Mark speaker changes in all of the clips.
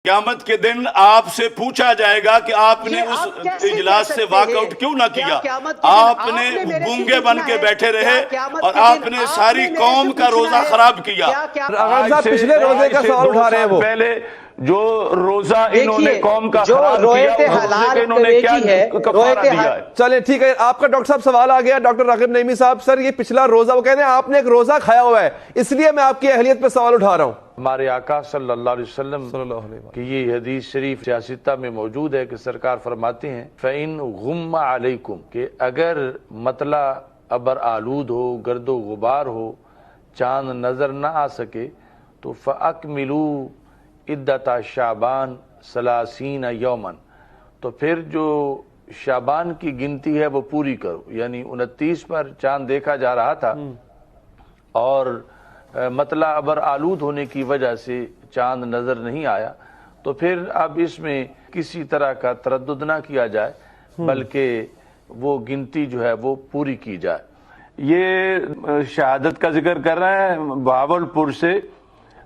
Speaker 1: क़यामत के दिन आपसे पूछा जाएगा कि आपने उस इजलास से वॉकआउट क्यों ना किया। आपने गूंगे बन के बैठे रहे और आपने सारी कौम का रोजा खराब किया।
Speaker 2: अगर साहब पिछले रोजे का सवाल उठा रहे हैं वो
Speaker 3: पहले जो रोजा इन्होंने कौम का खराब किया इन्होंने क्या कफारा दिया है।
Speaker 2: चलिए ठीक है, आपका डॉक्टर साहब सवाल आ गया। डॉक्टर रागिब नईमी साहब, सर ये पिछला रोजा, वो कहते हैं आपने एक रोजा खाया हुआ है, इसलिए मैं आपकी अहलियत पे सवाल उठा रहा हूँ।
Speaker 3: हमारे आका सल्लल्लाहु अलैहि वसल्लम की ये हदीस शरीफ सियासिता में मौजूद है कि सरकार फरमाते हैं फ़इन गुम्मा अलैकुम, कि अगर मतला अबर आलूद हो, गर्दो गुबार हो, चांद नजर ना आ सके तो फ़अकमिलू इद्दता शाबान सलासीन यौमन, तो फिर जो शाबान की गिनती है वो पूरी करो। यानी 29 पर चांद देखा जा रहा था और मतला अबर आलूद होने की वजह से चांद नजर नहीं आया, तो फिर अब इसमें किसी तरह का तरद्दुद ना किया जाए बल्कि वो गिनती जो है वो पूरी की जाए। ये शहादत का जिक्र कर रहे हैं बहावलपुर से,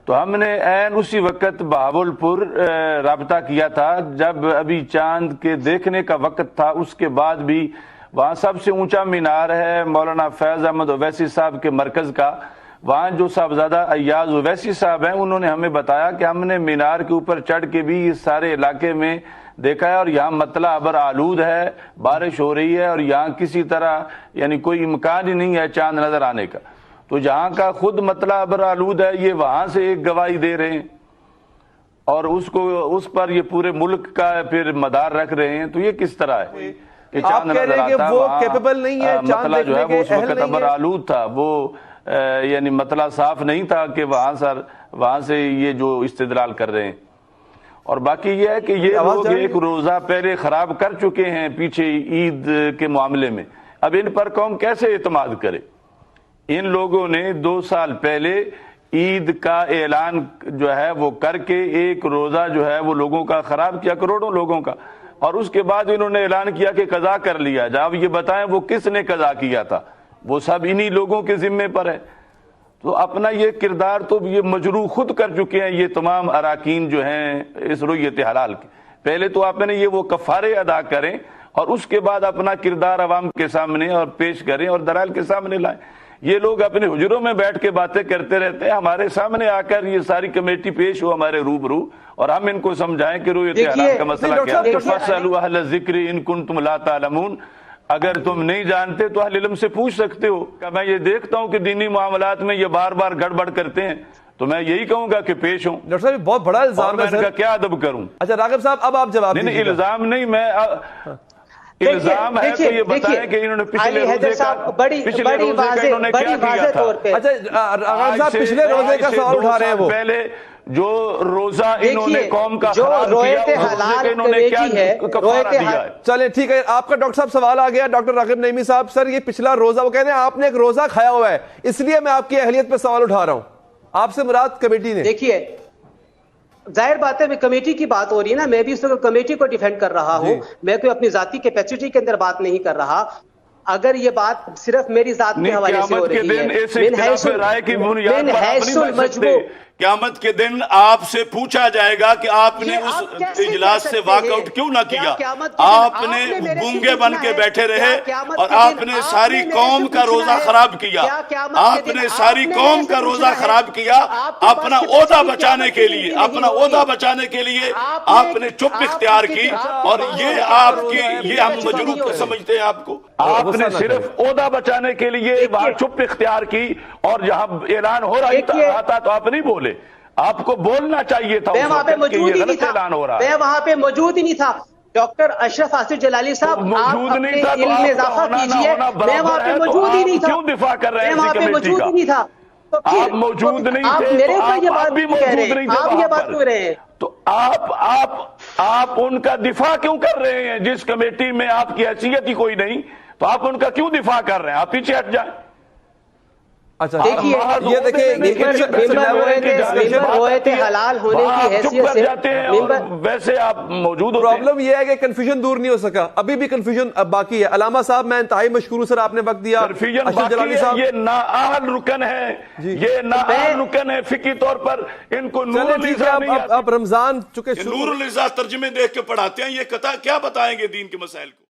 Speaker 3: तो हमने ऐन उसी वक्त बहावलपुर राब्ता किया था जब अभी चांद के देखने का वक्त था। उसके बाद भी वहाँ सबसे ऊंचा मीनार है मौलाना फैज अहमद ओवैसी साहब के मरकज का, वहाँ जो साहबजादा अय्याज ओवैसी साहब हैं उन्होंने हमें बताया कि हमने मीनार के ऊपर चढ़ के भी इस सारे इलाके में देखा है और यहाँ मतला अबर आलूद है, बारिश हो रही है और यहाँ किसी तरह यानी कोई इम्कान ही नहीं है चांद नजर आने का। तो जहाँ का खुद मतला अबर आलूद है ये वहाँ से एक गवाही दे रहे हैं और उसको उस पर ये पूरे मुल्क का फिर मदार रख रहे हैं, तो ये किस तरह है कि चांद नजर आता है।
Speaker 2: वो कैपेबल नहीं है,
Speaker 3: मतला जो है वो उस वक्त अबर आलूद था, वो यानी मतला साफ नहीं था कि वहां से ये जो इस्तेदलाल कर रहे हैं। और बाकी ये है कि ये लोग एक रोजा पहले खराब कर चुके हैं पीछे ईद के मामले में, अब इन पर कौम कैसे एतमाद करे। इन लोगों ने 2 साल पहले ईद का ऐलान जो है वो करके एक रोजा जो है वो लोगों का खराब किया, करोड़ों लोगों का, और उसके बाद इन्होंने ऐलान किया कि कजा कर लिया। जब ये बताएं वो किसने कजा किया था, वो सब इन्हीं लोगों के जिम्मे पर है। तो अपना ये किरदार तो ये मजरू खुद कर चुके हैं ये तमाम अराकीन जो हैं इस रुयत हलाल के। पहले तो आपने ये वो कफारे अदा करें और उसके बाद अपना किरदार अवाम के सामने और पेश करें और दलाल के सामने लाएं। ये लोग अपने हुजरों में बैठ के बातें करते रहते हैं, हमारे सामने आकर ये सारी कमेटी पेश हो हमारे रूबरू और हम इनको समझाएं कि रुयत हलाल का मसला क्या है। फस्अलू अहल ज़िक्र इन कुंतुम ला तालमून, अगर तुम नहीं जानते तो अहले इल्म से पूछ सकते हो। मैं ये देखता हूँ कि दीनी मामलात में ये बार बार गड़बड़ करते हैं, तो मैं यही कहूंगा कि पेश हूँ।
Speaker 2: डॉक्टर साहब बहुत बड़ा इल्जाम है,
Speaker 3: इनका क्या अदब करूं।
Speaker 2: अच्छा रागिब साहब अब आप जवाब
Speaker 3: नहीं, इल्जाम नहीं, मैं इल्जाम है तो ये बताएं कि इन्होंने पिछले रोजे का इन्होंने क्या किया था।
Speaker 2: अच्छा रागिब साहब पिछले रोजे का सवाल उठा रहे हैं वो
Speaker 3: पहले जो रोजा इन्होंने कौम का खराब किया इन्होंने क्या कफारा दिया है।
Speaker 2: चलिए ठीक है, आपका डॉक्टर साहब सवाल आ गया। डॉक्टर रागिब नईमी साहब, सर ये पिछला रोजा, वो कहते हैं आपने एक रोजा खाया हुआ है, इसलिए मैं आपकी अहलियत पे सवाल उठा रहा हूं। आपसे मुराद कमेटी ने।
Speaker 4: देखिए जाहिर बात है कमेटी की बात हो रही है ना, मैं भी इस वक्त कमेटी को डिफेंड कर रहा हूं, मैं कोई अपनी जाती कैपेसिटी के अंदर बात नहीं कर रहा। अगर ये बात सिर्फ मेरी जात के हवाले से हो रही है,
Speaker 1: क़यामत के दिन आपसे पूछा जाएगा कि आपने उस इजलास से वॉकआउट क्यों ना किया। आपने गूंगे बन के बैठे रहे और आपने सारी कौम का रोजा खराब किया। आपने सारी कौम का रोजा खराब किया अपना ओहदा बचाने के लिए, अपना ओहदा बचाने के लिए आपने चुप इख्तियार की और ये आपकी ये हम मजरूब समझते हैं आपको।
Speaker 3: आपने सिर्फ ओहदा बचाने के लिए चुप इख्तियार की और जहां ऐलान हो रहा था तो आप नहीं बोले, आपको बोलना चाहिए था।
Speaker 4: मैं वहां पे मौजूद ही नहीं था, मैं वहां पे मौजूद ही नहीं था। डॉक्टर अशरफ आसिफ जलाली साहब
Speaker 3: मौजूद नहीं था,
Speaker 4: इल्म में इजाफा कीजिए, मैं वहां पे मौजूद ही नहीं था।
Speaker 3: क्यों दिफा कर रहे हैं?
Speaker 4: मैं वहां पे मौजूद ही नहीं था, तो
Speaker 3: आप मौजूद नहीं
Speaker 4: आप
Speaker 3: थे,
Speaker 4: मेरे ऊपर ये बात
Speaker 3: भी मौजूद नहीं थे,
Speaker 4: आप ये बात क्यों रहे हैं?
Speaker 3: तो आप उनका दिफा क्यों कर रहे हैं? जिस कमेटी में आपकी हैसियत ही कोई नहीं, तो आप उनका क्यों दिफा कर रहे हैं? आप पीछे हट जाए।
Speaker 2: اچھا
Speaker 4: دیکھیے
Speaker 2: یہ دیکھیں
Speaker 4: ممبر ہوئے تھے حلال ہونے کی حیثیت سے
Speaker 3: جاتے ہیں اور ویسے آپ موجود ہوتے ہیں.
Speaker 2: پرابلم یہ ہے کہ کنفیوژن دور نہیں ہو سکا, ابھی بھی کنفیوژن باقی ہے. علامہ صاحب میں انتہائی مشکور ہوں سر, آپ نے وقت دیا.
Speaker 3: کنفیوژن
Speaker 2: اشرف
Speaker 3: باقی
Speaker 2: جلالی
Speaker 3: ہے,
Speaker 2: صاحب
Speaker 3: یہ نااہل رکن ہے, یہ نااہل رکن ہے فقہی طور پر. ان کو نور
Speaker 2: چلیں ٹھیک ہے,
Speaker 3: النساء نہیں
Speaker 2: اب رمضان چکے
Speaker 1: نور النساء ترجمے دیکھ کے پڑھاتے ہیں, یہ کیا بتائیں گے دین کے مسائل کو.